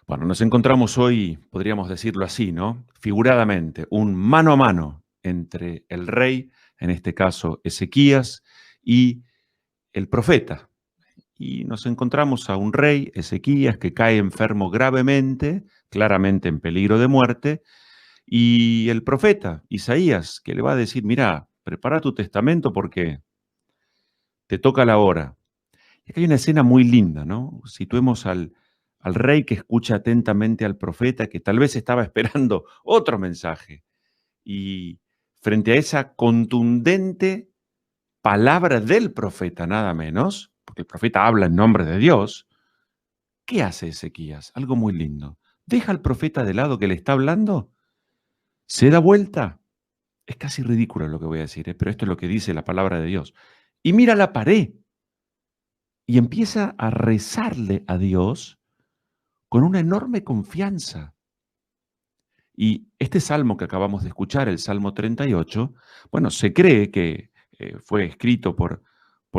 Bueno, nos encontramos hoy, podríamos decirlo así, ¿no? Figuradamente, un mano a mano entre el rey, en este caso Ezequías, y el profeta. Y nos encontramos a un rey, Ezequías, que cae enfermo gravemente, claramente en peligro de muerte, y el profeta, Isaías, que le va a decir, mira, prepara tu testamento porque te toca la hora. Y acá hay una escena muy linda, ¿no? Situemos al rey que escucha atentamente al profeta, que tal vez estaba esperando otro mensaje. Y frente a esa contundente palabra del profeta, nada menos, porque el profeta habla en nombre de Dios, ¿qué hace Ezequías? Algo muy lindo. Deja al profeta de lado que le está hablando, se da vuelta. Es casi ridículo lo que voy a decir, pero esto es lo que dice la palabra de Dios. Y mira la pared y empieza a rezarle a Dios con una enorme confianza. Y este salmo que acabamos de escuchar, el Salmo 38, bueno, se cree que fue escrito por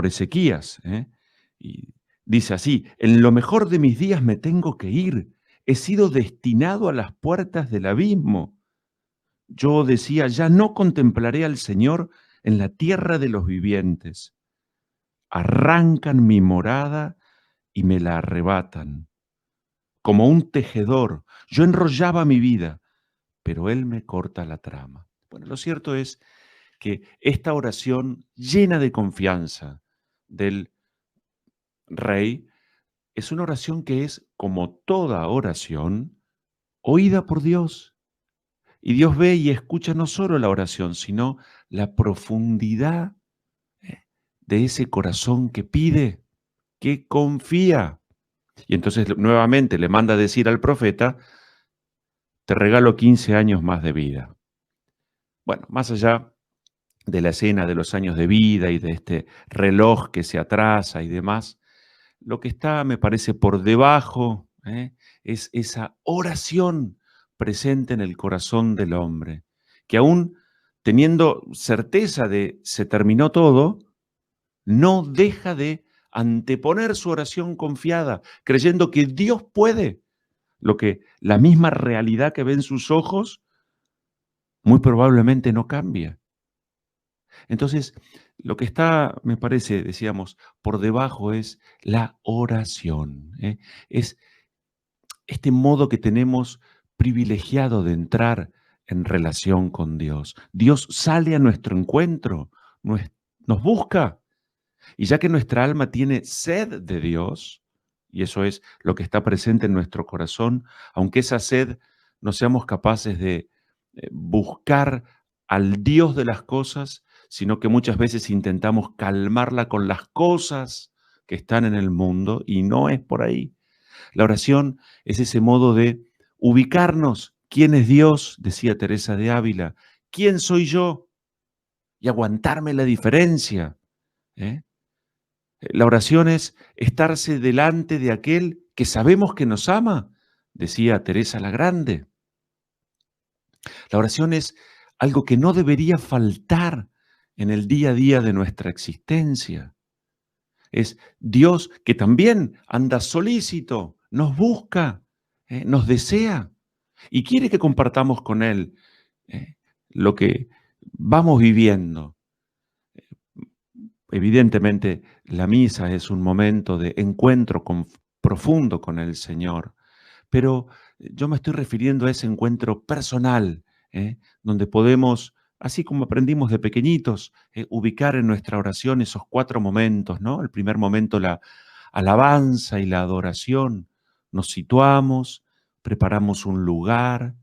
Ezequías. Y dice así, en lo mejor de mis días me tengo que ir, he sido destinado a las puertas del abismo. Yo decía, ya no contemplaré al Señor en la tierra de los vivientes. Arrancan mi morada y me la arrebatan. Como un tejedor, yo enrollaba mi vida, pero Él me corta la trama. Bueno, lo cierto es que esta oración llena de confianza del rey es una oración que es, como toda oración, oída por Dios. Y Dios ve y escucha no solo la oración, sino la profundidad eh, de ese corazón que pide, que confía. Y entonces nuevamente le manda a decir al profeta, te regalo 15 años más de vida. Bueno, más allá de la escena de los años de vida y de este reloj que se atrasa y demás, lo que está, me parece, por debajo, es esa oración presente en el corazón del hombre, que aún teniendo certeza de se terminó todo, no deja de anteponer su oración confiada, creyendo que Dios puede, lo que la misma realidad que ve en sus ojos muy probablemente no cambia. Entonces, lo que está, me parece, decíamos, por debajo es la oración. Es este modo que tenemos privilegiado de entrar en relación con Dios. Dios sale a nuestro encuentro, nos busca. Y ya que nuestra alma tiene sed de Dios, y eso es lo que está presente en nuestro corazón, aunque esa sed no seamos capaces de buscar al Dios de las cosas, sino que muchas veces intentamos calmarla con las cosas que están en el mundo, y no es por ahí. La oración es ese modo de ubicarnos. ¿Quién es Dios? Decía Teresa de Ávila. ¿Quién soy yo? Y aguantarme la diferencia. ¿eh? La oración es estarse delante de aquel que sabemos que nos ama, decía Teresa la Grande. La oración es algo que no debería faltar en el día a día de nuestra existencia. Es Dios que también anda solícito, nos busca, nos desea y quiere que compartamos con Él eh, lo que vamos viviendo. Evidentemente, la misa es un momento de encuentro profundo con el Señor, pero yo me estoy refiriendo a ese encuentro personal, donde podemos, así como aprendimos de pequeñitos, ubicar en nuestra oración esos 4 momentos, ¿no? El primer momento, la alabanza y la adoración. Nos situamos, preparamos un lugar,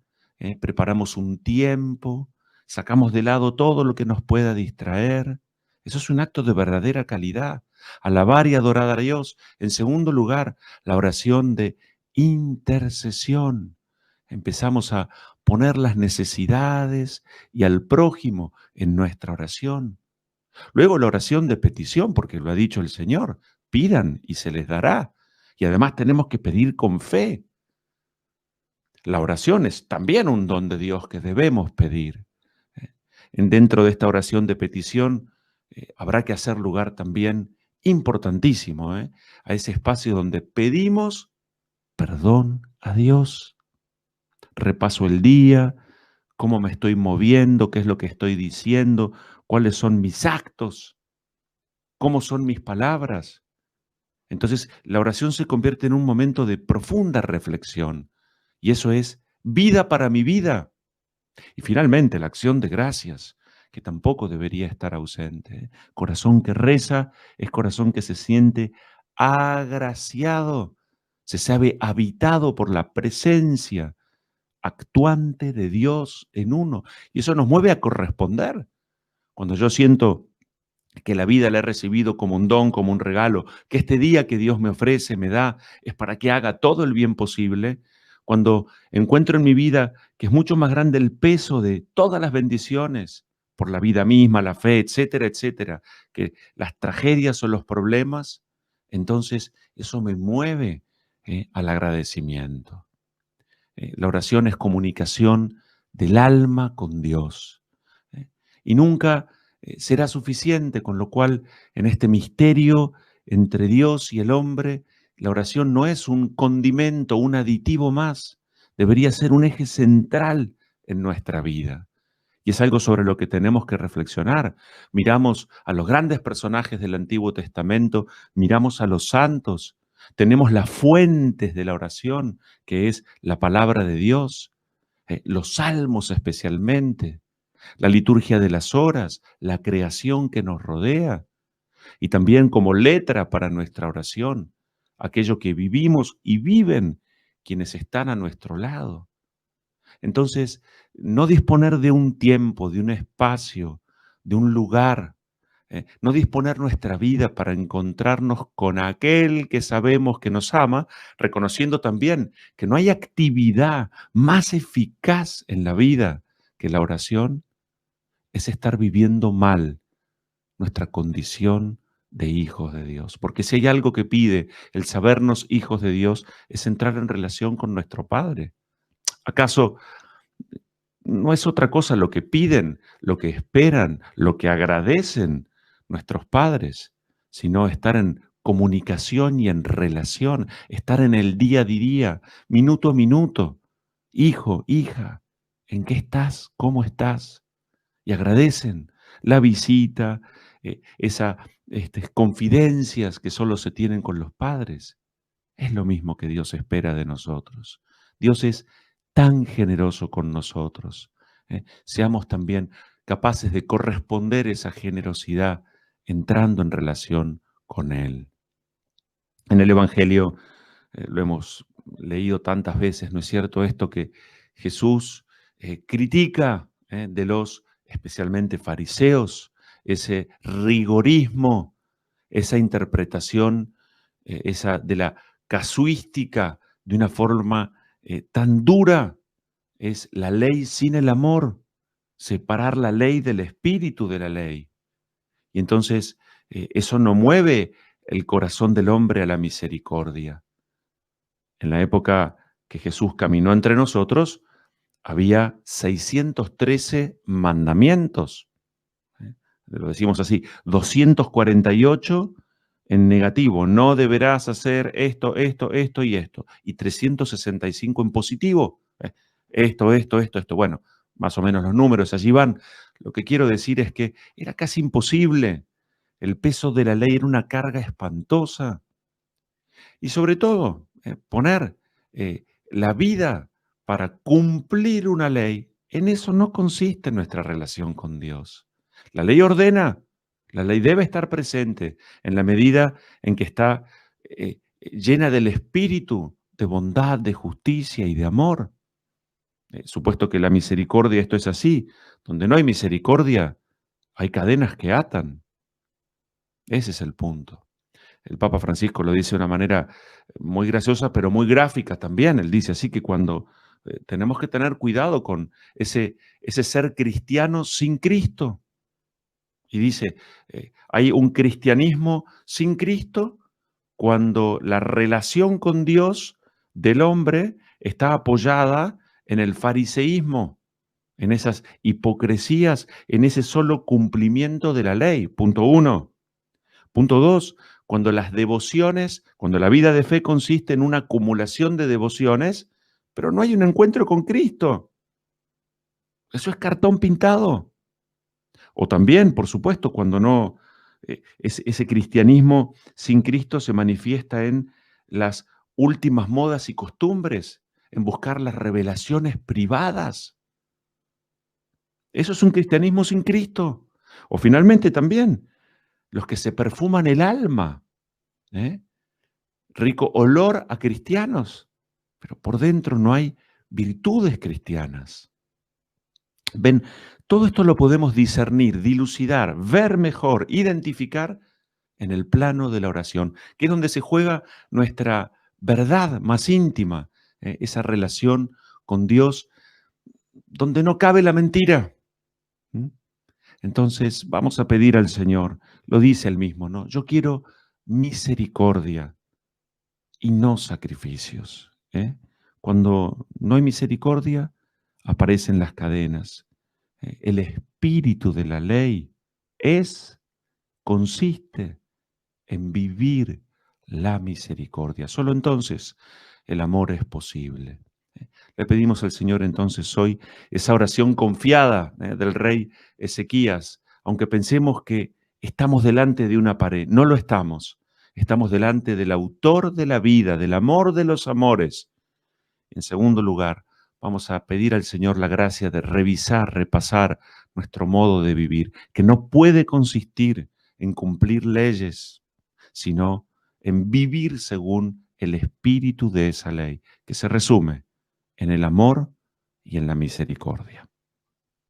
preparamos un tiempo, sacamos de lado todo lo que nos pueda distraer. Eso es un acto de verdadera calidad. Alabar y adorar a Dios. En segundo lugar, la oración de intercesión. Empezamos a poner las necesidades y al prójimo en nuestra oración. Luego la oración de petición, porque lo ha dicho el Señor, pidan y se les dará. Y además tenemos que pedir con fe. La oración es también un don de Dios que debemos pedir. Dentro de esta oración de petición habrá que hacer lugar también importantísimo a ese espacio donde pedimos perdón a Dios, repaso el día, cómo me estoy moviendo, qué es lo que estoy diciendo, cuáles son mis actos, cómo son mis palabras. Entonces, la oración se convierte en un momento de profunda reflexión y eso es vida para mi vida. Y finalmente, la acción de gracias, que tampoco debería estar ausente. ¿Eh? Corazón que reza es corazón que se siente agraciado, se sabe habitado por la presencia actuante de Dios en uno. Y eso nos mueve a corresponder. Cuando yo siento que la vida la he recibido como un don, como un regalo, que este día que Dios me ofrece, me da, es para que haga todo el bien posible, cuando encuentro en mi vida que es mucho más grande el peso de todas las bendiciones por la vida misma, la fe, etcétera, etcétera, que las tragedias o los problemas, entonces eso me mueve al agradecimiento. La oración es comunicación del alma con Dios. ¿Eh? Y nunca será suficiente, con lo cual en este misterio entre Dios y el hombre, la oración no es un condimento, un aditivo más, debería ser un eje central en nuestra vida. Y es algo sobre lo que tenemos que reflexionar. Miramos a los grandes personajes del Antiguo Testamento, miramos a los santos, tenemos las fuentes de la oración, que es la palabra de Dios, los salmos especialmente, la liturgia de las horas, la creación que nos rodea, y también como letra para nuestra oración, aquello que vivimos y viven quienes están a nuestro lado. Entonces, no disponer de un tiempo, de un espacio, de un lugar, no disponer nuestra vida para encontrarnos con aquel que sabemos que nos ama, reconociendo también que no hay actividad más eficaz en la vida que la oración, es estar viviendo mal nuestra condición de hijos de Dios. Porque si hay algo que pide el sabernos hijos de Dios, es entrar en relación con nuestro Padre. ¿Acaso no es otra cosa lo que piden, lo que esperan, lo que agradecen nuestros padres, sino estar en comunicación y en relación, estar en el día a día, minuto a minuto? Hijo, hija, ¿en qué estás? ¿Cómo estás? Y agradecen la visita, esas confidencias que solo se tienen con los padres. Es lo mismo que Dios espera de nosotros. Dios es tan generoso con nosotros. Seamos también capaces de corresponder esa generosidad entrando en relación con Él. En el Evangelio lo hemos leído tantas veces, ¿no es cierto? Esto que Jesús critica de los especialmente fariseos, ese rigorismo, esa interpretación, esa de la casuística de una forma tan dura, es la ley sin el amor, separar la ley del espíritu de la ley. Y entonces eso no mueve el corazón del hombre a la misericordia. En la época que Jesús caminó entre nosotros, había 613 mandamientos. Lo decimos así, 248 en negativo, no deberás hacer esto, esto, esto y esto, y 365 en positivo, esto. Bueno, más o menos los números allí van. Lo que quiero decir es que era casi imposible. El peso de la ley era una carga espantosa. Y sobre todo, poner la vida para cumplir una ley, en eso no consiste nuestra relación con Dios. La ley ordena, la ley debe estar presente en la medida en que está llena del espíritu de bondad, de justicia y de amor. Supuesto que la misericordia, esto es así, donde no hay misericordia, hay cadenas que atan. Ese es el punto. El Papa Francisco lo dice de una manera muy graciosa, pero muy gráfica también. Él dice así que cuando tenemos que tener cuidado con ese ser cristiano sin Cristo. Y dice, hay un cristianismo sin Cristo cuando la relación con Dios del hombre está apoyada en el fariseísmo, en esas hipocresías, en ese solo cumplimiento de la ley. Punto 1. Punto 2, cuando las devociones, cuando la vida de fe consiste en una acumulación de devociones pero no hay un encuentro con Cristo. Eso es cartón pintado. O también, por supuesto, cuando no, ese cristianismo sin Cristo se manifiesta en las últimas modas y costumbres, en buscar las revelaciones privadas. Eso es un cristianismo sin Cristo. O finalmente también, los que se perfuman el alma, ¿eh? Rico olor a cristianos, pero por dentro no hay virtudes cristianas. Ven, todo esto lo podemos discernir, dilucidar, ver mejor, identificar en el plano de la oración, que es donde se juega nuestra verdad más íntima, esa relación con Dios, donde no cabe la mentira. ¿Mm? Entonces vamos a pedir al Señor, lo dice él mismo, ¿no? Yo quiero misericordia y no sacrificios. Cuando no hay misericordia, aparecen las cadenas. El espíritu de la ley consiste en vivir la misericordia. Solo entonces el amor es posible. Le pedimos al Señor entonces hoy esa oración confiada del rey Ezequías, aunque pensemos que estamos delante de una pared, no lo estamos. Estamos delante del autor de la vida, del amor de los amores. En segundo lugar, vamos a pedir al Señor la gracia de revisar, repasar nuestro modo de vivir, que no puede consistir en cumplir leyes, sino en vivir según el espíritu de esa ley, que se resume en el amor y en la misericordia.